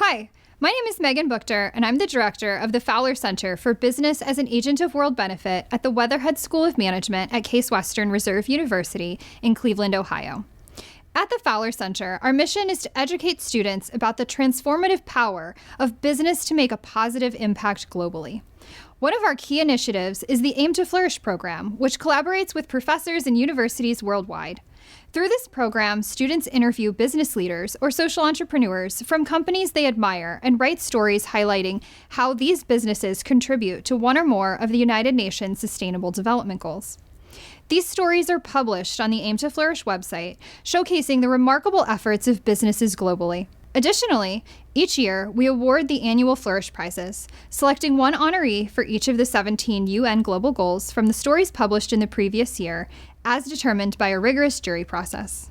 Hi, my name is Megan Buchter, and I'm the director of the Fowler Center for Business as an Agent of World Benefit at the Weatherhead School of Management at Case Western Reserve University in Cleveland, Ohio. At the Fowler Center, our mission is to educate students about the transformative power of business to make a positive impact globally. One of our key initiatives is the AIM2Flourish program, which collaborates with professors and universities worldwide. Through this program, students interview business leaders or social entrepreneurs from companies they admire and write stories highlighting how these businesses contribute to one or more of the United Nations Sustainable Development Goals. These stories are published on the AIM2Flourish website, showcasing the remarkable efforts of businesses globally. Additionally, each year, we award the annual Flourish Prizes, selecting one honoree for each of the 17 UN Global Goals from the stories published in the previous year, as determined by a rigorous jury process.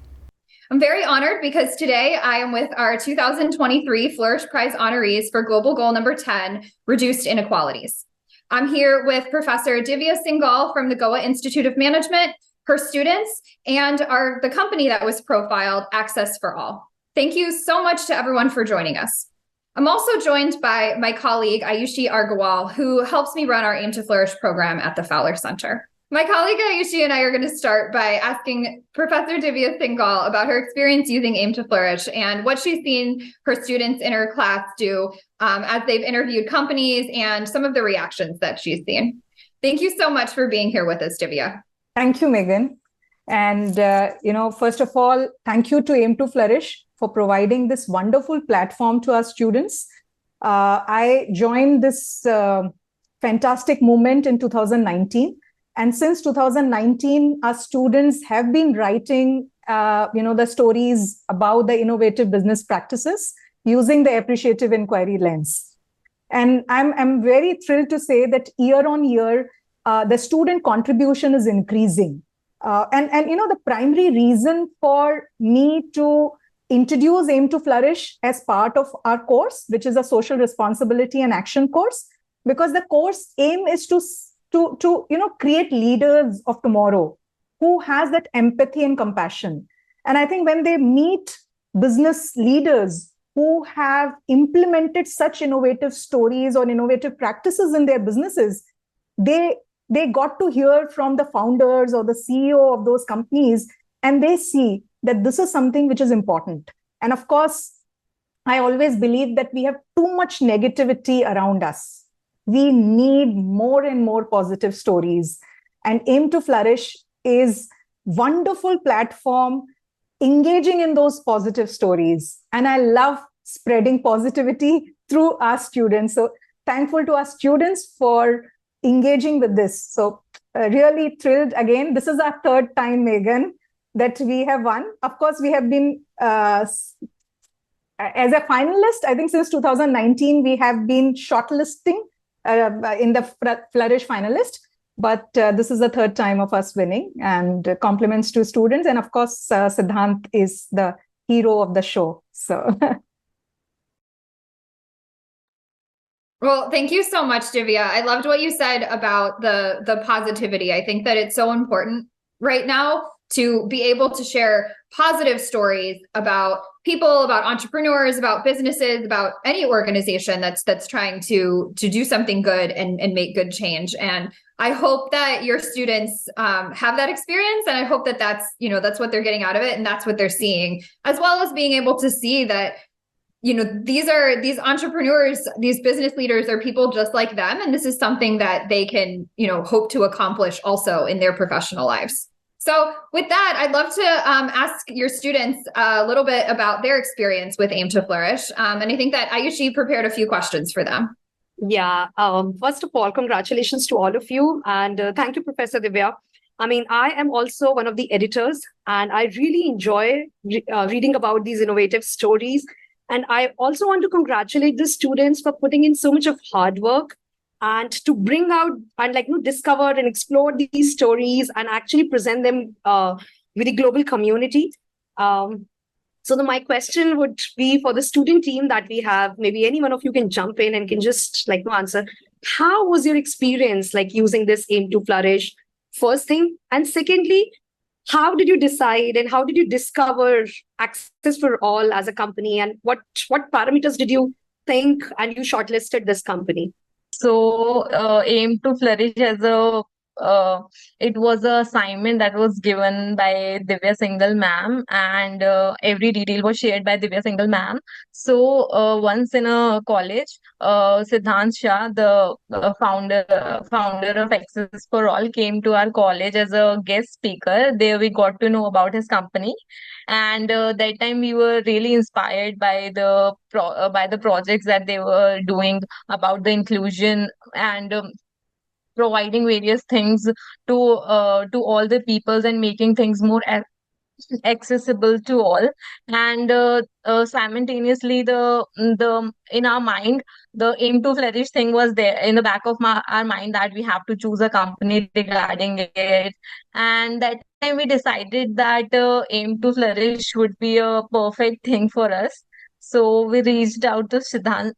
I'm very honored because today I am with our 2023 Flourish Prize honorees for Global Goal number 10, Reduced Inequalities. I'm here with Professor Divya Singhal from the Goa Institute of Management, her students, and the company that was profiled, Access for All. Thank you so much to everyone for joining us. I'm also joined by my colleague, Ayushi Argawal, who helps me run our AIM2Flourish program at the Fowler Center. My colleague Ayushi and I are going to start by asking Professor Divya Singhal about her experience using AIM2Flourish and what she's seen her students in her class do as they've interviewed companies and some of the reactions that she's seen. Thank you so much for being here with us, Divya. Thank you, Megan. And, first of all, thank you to AIM2Flourish for providing this wonderful platform to our students. I joined this fantastic movement in 2019. And since 2019, our students have been writing, the stories about the innovative business practices using the appreciative inquiry lens. And I'm very thrilled to say that year on year, the student contribution is increasing. And the primary reason for me to introduce AIM2Flourish as part of our course, which is a social responsibility and action course, because the course aim is to create leaders of tomorrow who has that empathy and compassion. And I think when they meet business leaders who have implemented such innovative stories or innovative practices in their businesses, they got to hear from the founders or the CEO of those companies, and they see that this is something which is important. And of course, I always believe that we have too much negativity around us. We need more and more positive stories. And AIM2Flourish is wonderful platform engaging in those positive stories. And I love spreading positivity through our students. So thankful to our students for engaging with this. So really thrilled. Again, this is our third time, Megan, that we have won. Of course, we have been, as a finalist, I think since 2019, we have been shortlisting in the Flourish finalist. But this is the third time of us winning, and compliments to students. And of course, Siddhant is the hero of the show. So. Well, thank you so much, Divya. I loved what you said about the positivity. I think that it's so important right now to be able to share positive stories about people, about entrepreneurs, about businesses, about any organization that's trying to do something good and make good change. And I hope that your students have that experience, and I hope that that's what they're getting out of it, and that's what they're seeing, as well as being able to see that these entrepreneurs, these business leaders are people just like them. And this is something that they can, hope to accomplish also in their professional lives. So with that, I'd love to ask your students a little bit about their experience with AIM2Flourish. And I think that Ayushi prepared a few questions for them. Yeah. First of all, congratulations to all of you. And thank you, Professor Divya. I mean, I am also one of the editors, and I really enjoy reading about these innovative stories. And I also want to congratulate the students for putting in so much of hard work and to bring out and discover and explore these stories and actually present them with the global community. So my question would be for the student team that we have. Maybe any one of you can jump in and can just answer. How was your experience using this AIM2Flourish? First thing, and secondly, how did you decide and how did you discover Access for All as a company, and what parameters did you think and you shortlisted this company? So, Aim to Flourish as it was a assignment that was given by Divya Singhal ma'am, and every detail was shared by Divya Singhal ma'am. So, once in a college, Siddhant Shah, the founder of Access for All, came to our college as a guest speaker. There we got to know about his company, and that time we were really inspired by by the projects that they were doing about the inclusion, and providing various things to all the peoples, and making things more accessible to all. And simultaneously, the in our mind, the Aim to Flourish thing was there in the back of our mind, that we have to choose a company regarding it. And that time we decided that Aim to Flourish would be a perfect thing for us. So we reached out to Siddhant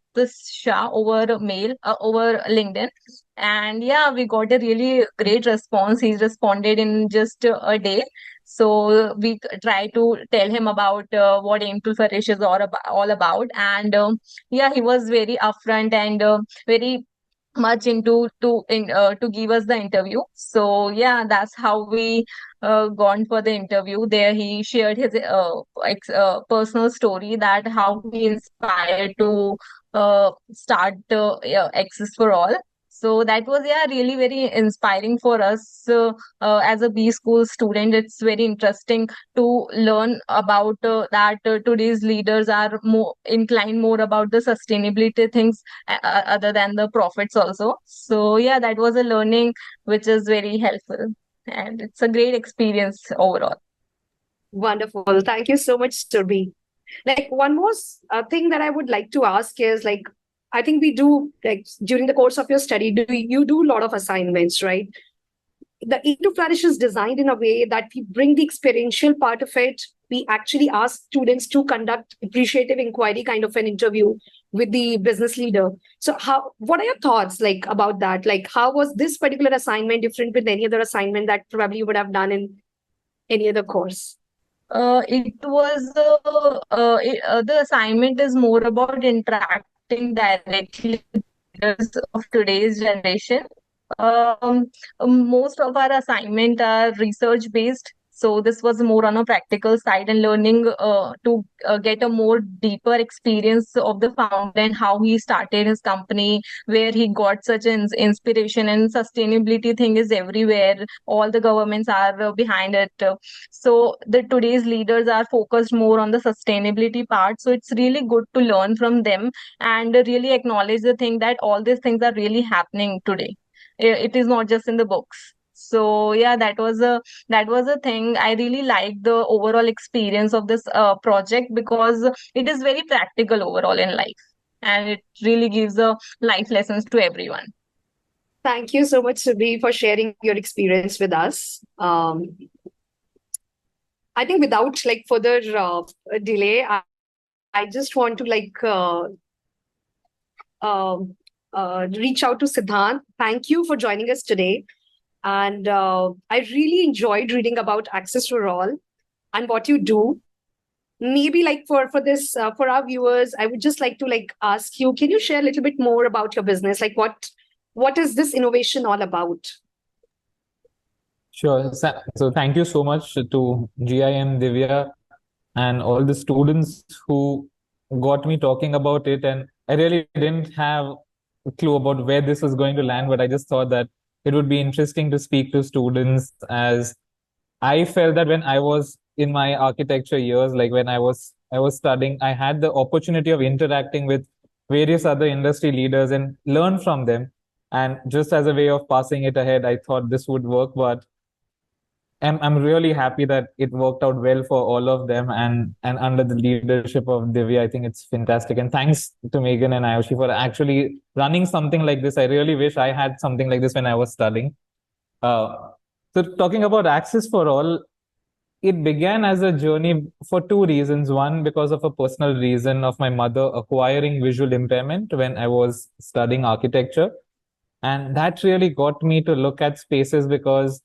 Shah over mail, over LinkedIn. And yeah, we got a really great response. He responded in just a day. So we try to tell him about what Aim to Flourish is all about. And yeah, he was very upfront, and very much into to give us the interview. So yeah, that's how we gone for the interview. There he shared his personal story, that how he inspired to start Access for All. So that was, yeah, really very inspiring for us. As a B school student, it's very interesting to learn about that today's leaders are more inclined more about the sustainability things, other than the profits also. So yeah, that was a learning which is very helpful, and it's a great experience overall. Wonderful. Thank you so much, Surbi. Like one more thing that I would like to ask is like, I think we do like during the course of your study, you do a lot of assignments, right? The Aim to Flourish is designed in a way that we bring the experiential part of it. We actually ask students to conduct appreciative inquiry kind of an interview with the business leader. So what are your thoughts like about that? Like how was this particular assignment different with any other assignment that probably you would have done in any other course? It was the assignment is more about interacting directly with leaders of today's generation. Um, Most of our assignment are research based. So this was more on a practical side, and learning to get a more deeper experience of the founder and how he started his company, where he got such an inspiration. And sustainability thing is everywhere. All the governments are behind it. So the today's leaders are focused more on the sustainability part. So it's really good to learn from them, and really acknowledge the thing that all these things are really happening today. It is not just in the books. So yeah, that was a thing. I really like the overall experience of this project, because it is very practical overall in life, and it really gives a life lessons to everyone. Thank you so much, Subhi, for sharing your experience with us. I think without like further delay, I just want to like reach out to Siddhant. Thank you for joining us today. And I really enjoyed reading about Access for All and what you do. Maybe like for this for our viewers, I would just like to like ask you, can you share a little bit more about your business? Like what is this innovation all about? Sure. So thank you so much to GIM, Divya, and all the students who got me talking about it. And I really didn't have a clue about where this was going to land, but I just thought that it would be interesting to speak to students, as I felt that when I was in my architecture years, like when I was studying, I had the opportunity of interacting with various other industry leaders and learn from them. And just as a way of passing it ahead, I thought this would work. But I'm really happy that it worked out well for all of them, and under the leadership of Divya, I think it's fantastic. And thanks to Megan and Ayushi for actually running something like this. I really wish I had something like this when I was studying. So talking about Access for All, it began as a journey for two reasons. One, because of a personal reason of my mother acquiring visual impairment when I was studying architecture. And that really got me to look at spaces, because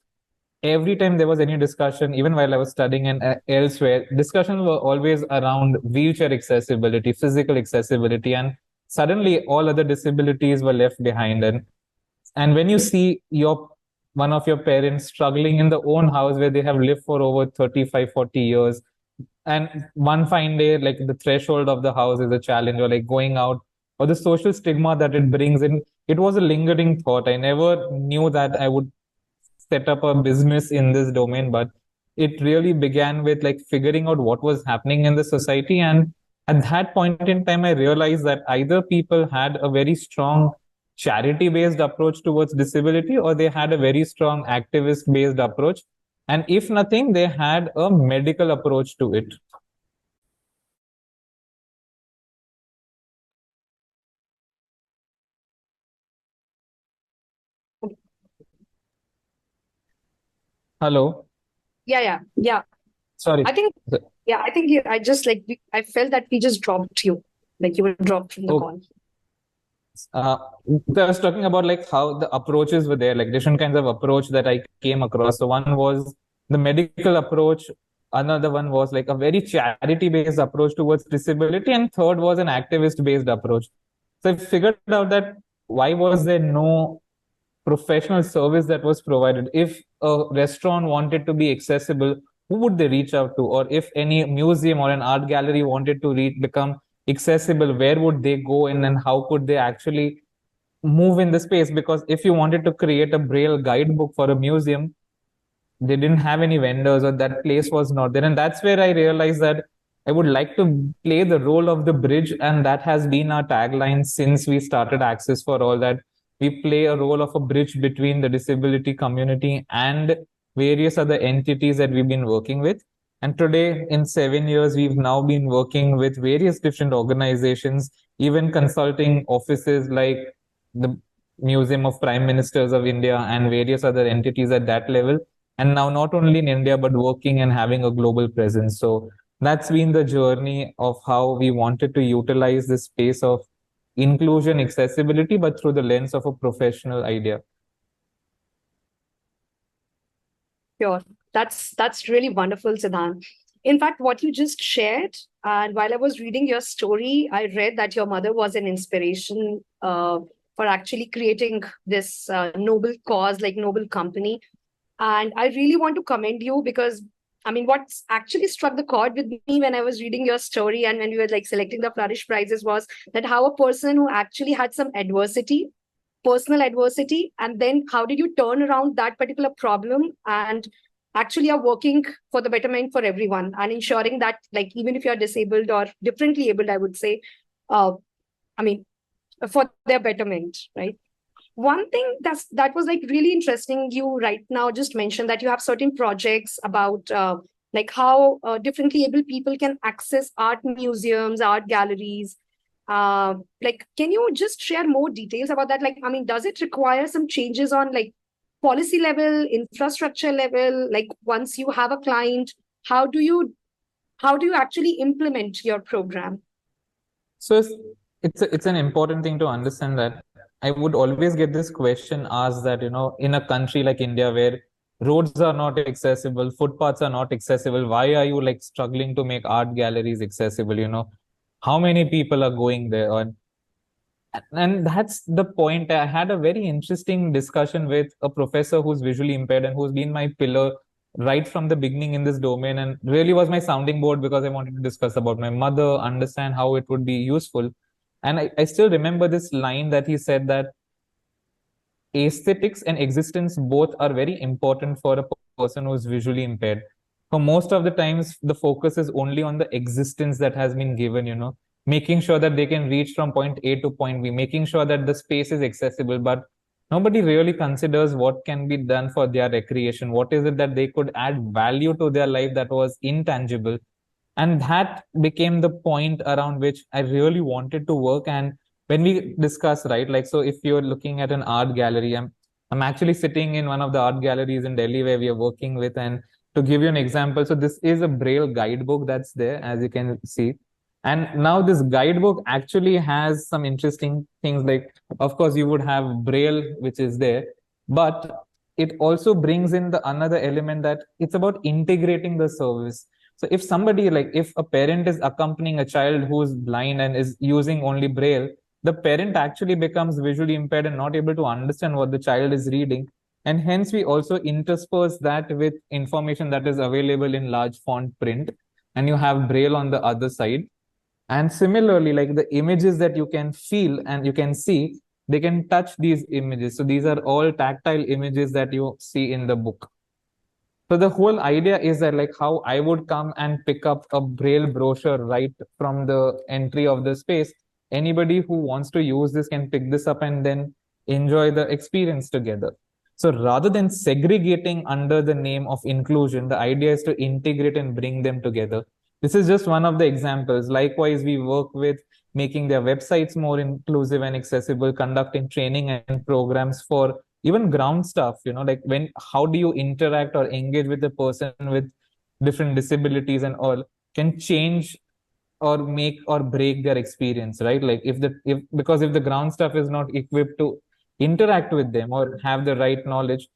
every time there was any discussion, even while I was studying and elsewhere, discussions were always around wheelchair accessibility, physical accessibility. And suddenly all other disabilities were left behind. And when you see one of your parents struggling in the own house where they have lived for over 35, 40 years, and one fine day, like the threshold of the house is a challenge, or like going out, or the social stigma that it brings in, it was a lingering thought. I never knew that I would set up a business in this domain, but it really began with like figuring out what was happening in the society. And at that point in time, I realized that either people had a very strong charity based approach towards disability, or they had a very strong activist based approach. And if nothing, they had a medical approach to it. Hello. Yeah. Sorry. I think, I just like, I felt that we just dropped you, like you were dropped from the call. I was talking about like how the approaches were there, like different kinds of approach that I came across. So one was the medical approach. Another one was like a very charity-based approach towards disability. And third was an activist-based approach. So I figured out that why was there no professional service that was provided? If a restaurant wanted to be accessible, who would they reach out to? Or if any museum or an art gallery wanted to become accessible, where would they go in, and how could they actually move in the space? Because if you wanted to create a braille guidebook for a museum, they didn't have any vendors, or that place was not there. And that's where I realized that I would like to play the role of the bridge. And that has been our tagline since we started Access for All, that we play a role of a bridge between the disability community and various other entities that we've been working with. And today, in 7 years, we've now been working with various different organizations, even consulting offices like the Museum of Prime Ministers of India and various other entities at that level. And now not only in India, but working and having a global presence. So that's been the journey of how we wanted to utilize this space of inclusion, accessibility, but through the lens of a professional idea. Sure. That's really wonderful, Siddhant. In fact, what you just shared, and while I was reading your story, I read that your mother was an inspiration for actually creating this noble cause, like noble company. And I really want to commend you, because I mean, what's actually struck the chord with me when I was reading your story and when we were like selecting the Flourish prizes was that how a person who actually had some adversity, personal adversity, and then how did you turn around that particular problem and actually are working for the betterment for everyone and ensuring that, like, even if you're disabled or differently abled, I would say, I mean, for their betterment, right? One thing that was like really interesting, you right now just mentioned that you have certain projects about like how differently able people can access art museums, art galleries. Like, can you just share more details about that? Like, I mean, does it require some changes on like policy level, infrastructure level? Like, once you have a client, how do you actually implement your program? So it's an important thing to understand that I would always get this question asked that, in a country like India where roads are not accessible, footpaths are not accessible, why are you like struggling to make art galleries accessible? How many people are going there? And that's the point. I had a very interesting discussion with a professor who's visually impaired and who's been my pillar right from the beginning in this domain, and really was my sounding board because I wanted to discuss about my mother, understand how it would be useful. And I still remember this line that he said, that aesthetics and existence both are very important for a person who is visually impaired. For most of the times, the focus is only on the existence that has been given, making sure that they can reach from point A to point B, making sure that the space is accessible. But nobody really considers what can be done for their recreation. What is it that they could add value to their life that was intangible? And that became the point around which I really wanted to work. And when we discuss, right, like, so if you're looking at an art gallery, I'm actually sitting in one of the art galleries in Delhi where we are working with. And to give you an example, so this is a braille guidebook that's there, as you can see. And now this guidebook actually has some interesting things, like, of course, you would have braille, which is there, but it also brings in the another element that it's about integrating the service. So if a parent is accompanying a child who's blind and is using only braille, the parent actually becomes visually impaired and not able to understand what the child is reading. And hence we also intersperse that with information that is available in large font print, and you have braille on the other side. And similarly, like the images that you can feel and you can see, they can touch these images. So these are all tactile images that you see in the book. So the whole idea is that like how I would come and pick up a braille brochure right from the entry of the space. Anybody who wants to use this can pick this up and then enjoy the experience together. So rather than segregating under the name of inclusion, the idea is to integrate and bring them together. This is just one of the examples. Likewise, we work with making their websites more inclusive and accessible, conducting training and programs for even ground stuff, like how do you interact or engage with a person with different disabilities and all can change or make or break their experience, right? Like if the ground stuff is not equipped to interact with them or have the right knowledge,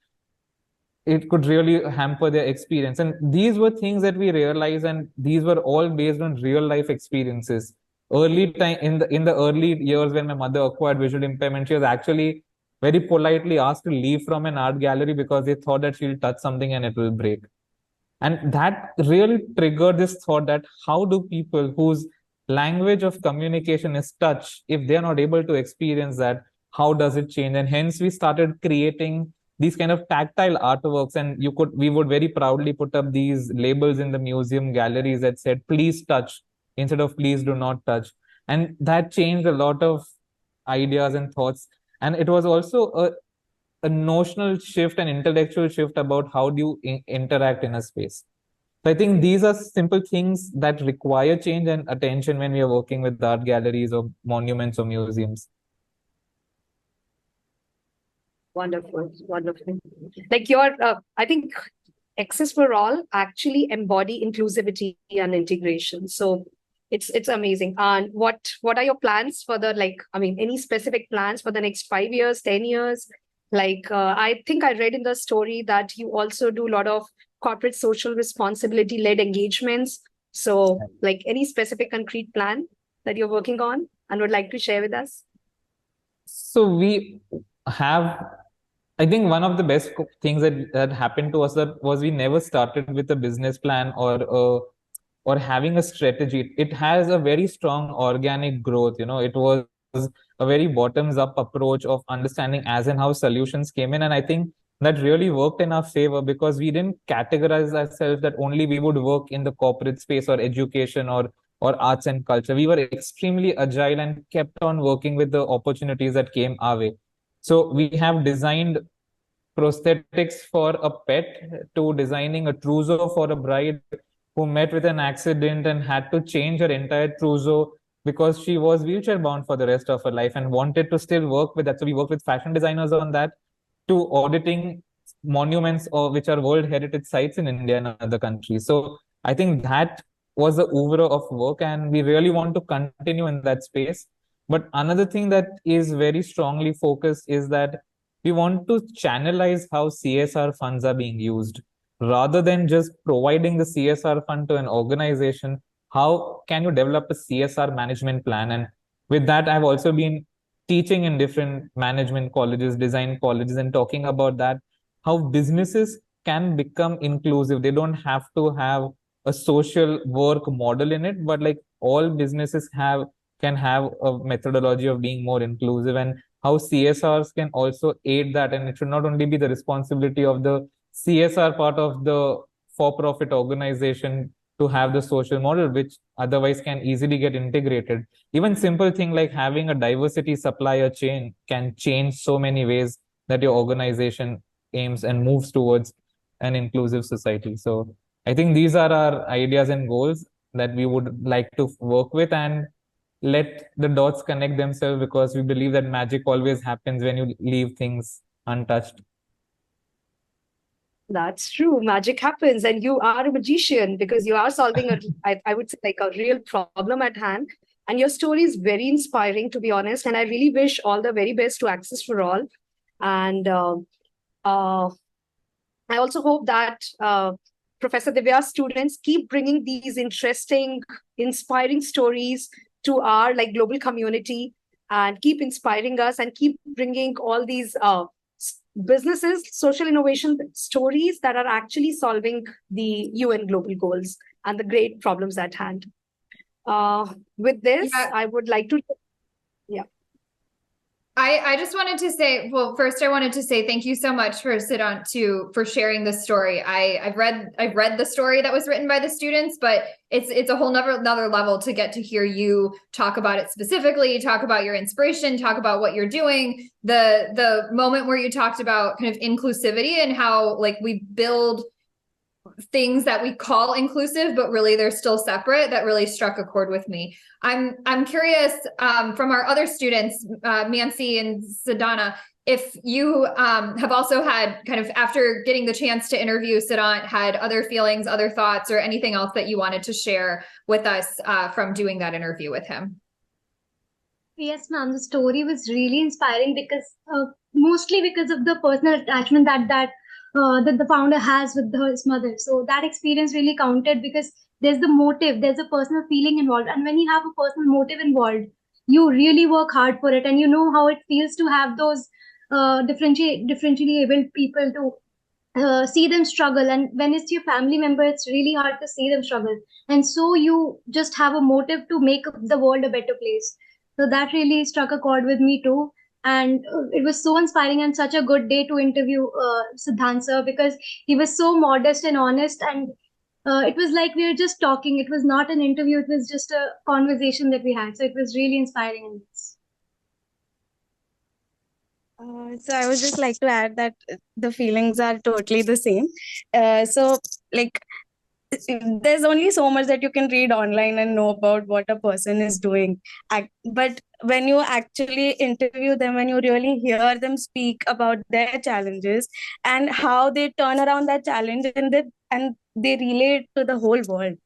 it could really hamper their experience. And these were things that we realized, and these were all based on real life experiences. Early time in the early years when my mother acquired visual impairment, she was actually very politely asked to leave from an art gallery because they thought that she'll touch something and it will break. And that really triggered this thought that how do people whose language of communication is touch, if they're not able to experience that, how does it change? And hence we started creating these kind of tactile artworks, and we would very proudly put up these labels in the museum galleries that said please touch instead of please do not touch. And that changed a lot of ideas and thoughts. And it was also a notional shift and intellectual shift about how do you interact in a space. So I think these are simple things that require change and attention when we are working with art galleries or monuments or museums. Wonderful, wonderful. Like I think Access for All actually embody inclusivity and integration. So it's amazing. And what are your plans for any specific plans for the next 5 years, 10 years? I think I read in the story that you also do a lot of corporate social responsibility led engagements. So any specific concrete plan that you're working on and would like to share with us? So we have, I think one of the best things that happened to us was we never started with a business plan or having a strategy. It has a very strong organic growth. It was a very bottoms up approach of understanding as and how solutions came in. And I think that really worked in our favor because we didn't categorize ourselves that only we would work in the corporate space or education or arts and culture. We were extremely agile and kept on working with the opportunities that came our way. So we have designed prosthetics for a pet to designing a trousseau for a bride who met with an accident and had to change her entire trousseau because she was wheelchair bound for the rest of her life and wanted to still work with that. So we worked with fashion designers on that, to auditing monuments which are World Heritage Sites in India and other countries. So I think that was the oeuvre of work, and we really want to continue in that space. But another thing that is very strongly focused is that we want to channelize how CSR funds are being used. Rather than just providing the CSR fund to an organization, how can you develop a CSR management plan? And with that, I've also been teaching in different management colleges, design colleges, and talking about that, how businesses can become inclusive. They don't have to have a social work model in it, but like all businesses can have a methodology of being more inclusive, and how CSRs can also aid that. And it should not only be the responsibility of the CSR part of the for-profit organization to have the social model, which otherwise can easily get integrated. Even simple thing like having a diversity supplier chain can change so many ways that your organization aims and moves towards an inclusive society. So I think these are our ideas and goals that we would like to work with, and let the dots connect themselves, because we believe that magic always happens when you leave things untouched. That's true. Magic happens, and you are a magician because you are solving I would say a real problem at hand. And your story is very inspiring, to be honest. And I really wish all the very best to Access for All. And I also hope that Professor Divya's students keep bringing these interesting, inspiring stories to our global community. and keep inspiring us and keep bringing all these businesses, social innovation stories that are actually solving the UN global goals and the great problems at hand. With this, I would like to, I just wanted to say, well, first I wanted to say thank you so much for Siddhant for sharing this story. I've read the story that was written by the students, but it's a whole another level to get to hear you talk about it specifically, talk about your inspiration, talk about what you're doing. The moment where you talked about kind of inclusivity and how like we build things that we call inclusive, but really they're still separate, that really struck a chord with me. I'm curious from our other students, Mansi and Siddhana, if you have also had kind of, after getting the chance to interview Siddhant, had other feelings, other thoughts, or anything else that you wanted to share with us from doing that interview with him. Yes, ma'am. The story was really inspiring because mostly because of the personal attachment that the founder has with his mother. So that experience really counted because there's the motive, there's a personal feeling involved. And when you have a personal motive involved, you really work hard for it. And you know how it feels to have those differentially abled people to see them struggle. And when it's your family member, it's really hard to see them struggle. And so you just have a motive to make the world a better place. So that really struck a chord with me too. And it was so inspiring and such a good day to interview Siddhant sir because he was so modest and honest. And it was like we were just talking. It was not an interview. It was just a conversation that we had. So it was really inspiring. So I would just like to add that the feelings are totally the same. So like there's only so much that you can read online and know about what a person is doing. But when you actually interview them, when you really hear them speak about their challenges and how they turn around that challenge and they relate to the whole world.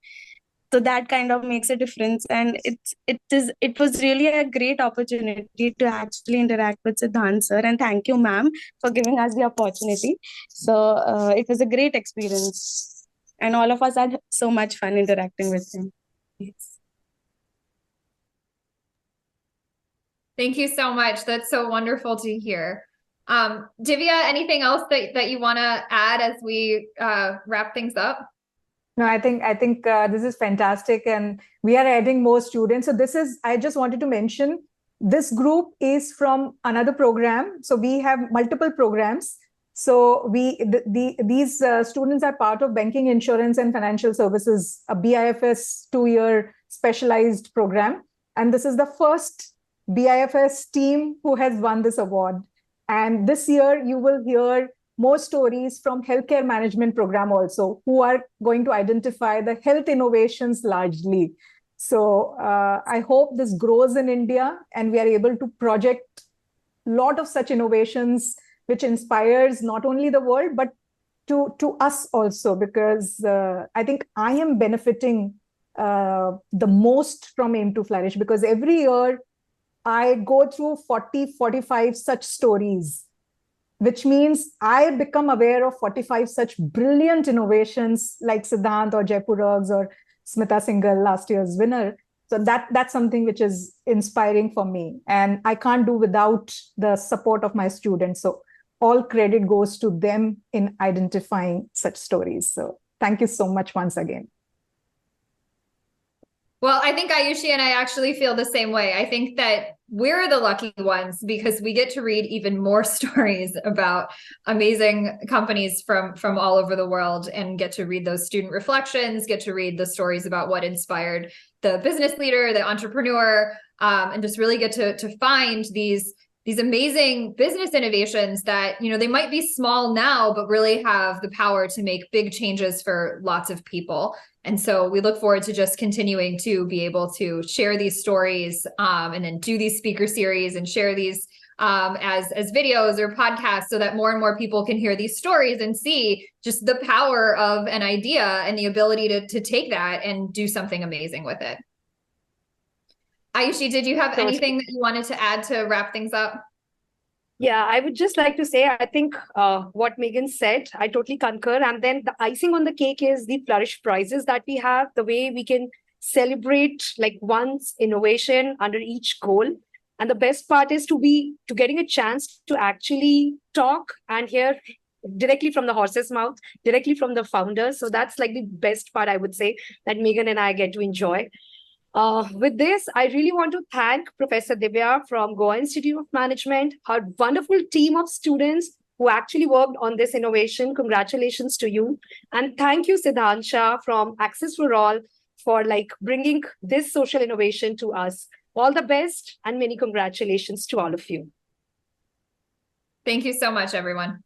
So that kind of makes a difference. And it was really a great opportunity to actually interact with Siddhant sir. And thank you, ma'am, for giving us the opportunity. So it was a great experience. And all of us had so much fun interacting with him. Yes. Thank you so much. That's so wonderful to hear. Divya, anything else that you want to add as we wrap things up? No, I think this is fantastic, and we are adding more students. So I just wanted to mention, this group is from another program. So we have multiple programs. So these students are part of Banking, Insurance and Financial Services, a BIFS 2-year specialized program. And this is the first BIFS team who has won this award. And this year you will hear more stories from healthcare management program also, who are going to identify the health innovations largely. So I hope this grows in India and we are able to project a lot of such innovations, which inspires not only the world, but to us also, because I think I am benefiting the most from AIM2Flourish, because every year I go through 40, 45 such stories, which means I become aware of 45 such brilliant innovations like Siddhant or Jaipur Rugs or Smita Singhal, last year's winner. So that's something which is inspiring for me. And I can't do without the support of my students. So all credit goes to them in identifying such stories. So thank you so much once again. Well, I think Ayushi and I actually feel the same way. I think that we're the lucky ones because we get to read even more stories about amazing companies from all over the world, and get to read those student reflections, get to read the stories about what inspired the business leader, the entrepreneur, and just really get to find these amazing business innovations that, you know, they might be small now, but really have the power to make big changes for lots of people. And so we look forward to just continuing to be able to share these stories and then do these speaker series and share these as videos or podcasts, so that more and more people can hear these stories and see just the power of an idea and the ability to take that and do something amazing with it. Ayushi, did you have anything that you wanted to add to wrap things up? Yeah, I would just like to say, I think what Megan said, I totally concur. And then the icing on the cake is the Flourish prizes that we have, the way we can celebrate like one's innovation under each goal. And the best part is to getting a chance to actually talk and hear directly from the horse's mouth, directly from the founders. So that's like the best part, I would say, that Megan and I get to enjoy. With this, I really want to thank Professor Divya from Goa Institute of Management, her wonderful team of students who actually worked on this innovation. Congratulations to you. And thank you, Siddhansha from Access for All, for like bringing this social innovation to us. All the best and many congratulations to all of you. Thank you so much, everyone.